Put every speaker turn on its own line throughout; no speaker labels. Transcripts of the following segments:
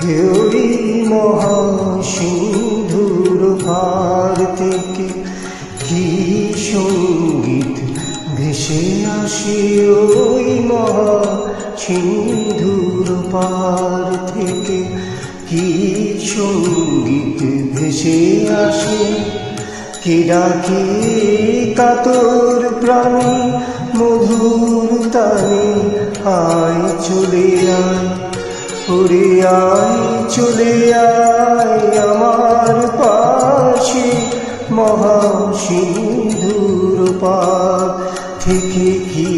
ওই মহাসিন্ধুর পার থেকে কি সঙ্গীত ভেসে আসে, ওই মহাসিন্ধুর পার থেকে কি সঙ্গীত ভেসে আসে। কে ডাকে কাতর প্রাণী মধুর তানে, আয় চলে আয় ওরে আয় চলে আয় আমার পাশে, মহাসিন্ধুর পার থেকে কি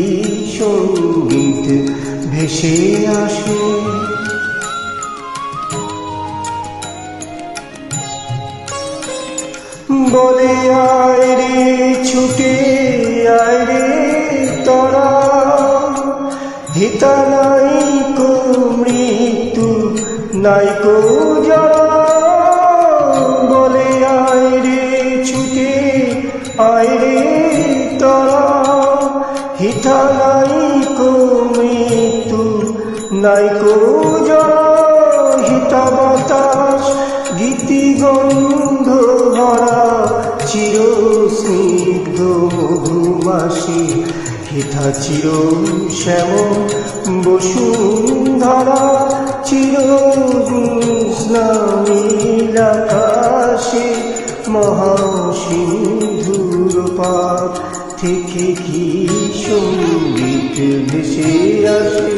সঙ্গীত ভেসে আসে। বলে আয় রে ছুটে আয় রে তোরা, হিতা নাই কো মৃত্যু নাই কো জরা। বলে আয় রে ছুটে আয় রে তোরা, হিতা নাই কো মৃত্যু নাই কো জরা। হিতা বাতাস গীতি গন্ধ ভরা চির স্নিগ্ধ মধুমাসি, হিতা চির শ্যাম বসুন্ধরা চির নীল আকাশে, মহাসিন্ধুর পার থেকে কি সঙ্গীত ভেসে আসে।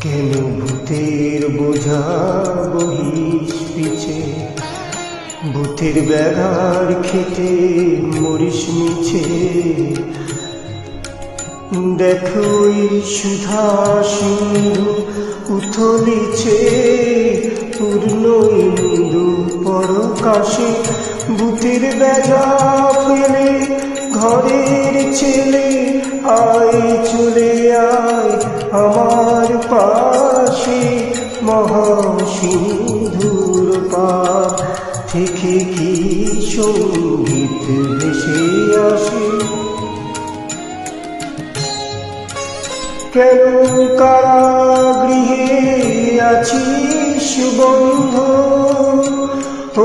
কেন ভূতের বোঝা বহিস পিছে, ভূতের ব্যাঘার খেতে মরিস মিছে। দেখোই সুধা সিন্ধু উথলিছে পূর্ণ ইন্দু পরকাশে। ভূতের ব্যাঘা ফেলে ঘরের ছেলে, আয় চলে আয় আমার পাশে, মহাসিন্ধুর পার থেকে কি সঙ্গীত ভেসে আসে। কেন কারাগৃহে আছিস বন্ধ,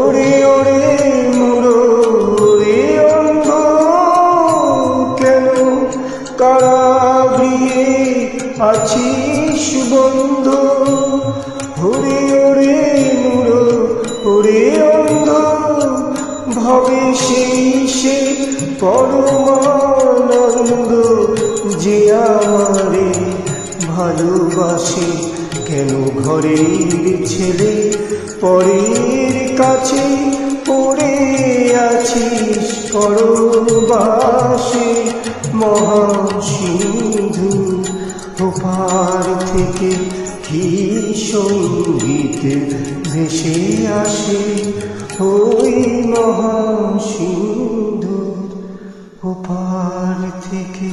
ওরে ওরে মুড়ো রে অন্ধ। কেন কারাগৃহে আছিস বন্ধ, ওরে ওরে মুড়ো ওরে অন্ধ। ভবে সেই সে পরমানন্দ যে আমারে ভালোবাসে। কেন ঘরের ছেলে পরের কাছে পড়ে আছিস পরবাসে, মহাসিন্ধু ওপার থেকে কি সঙ্গীত ভেসে আসে। ওই মহাসিন্ধুর ওপার থেকে।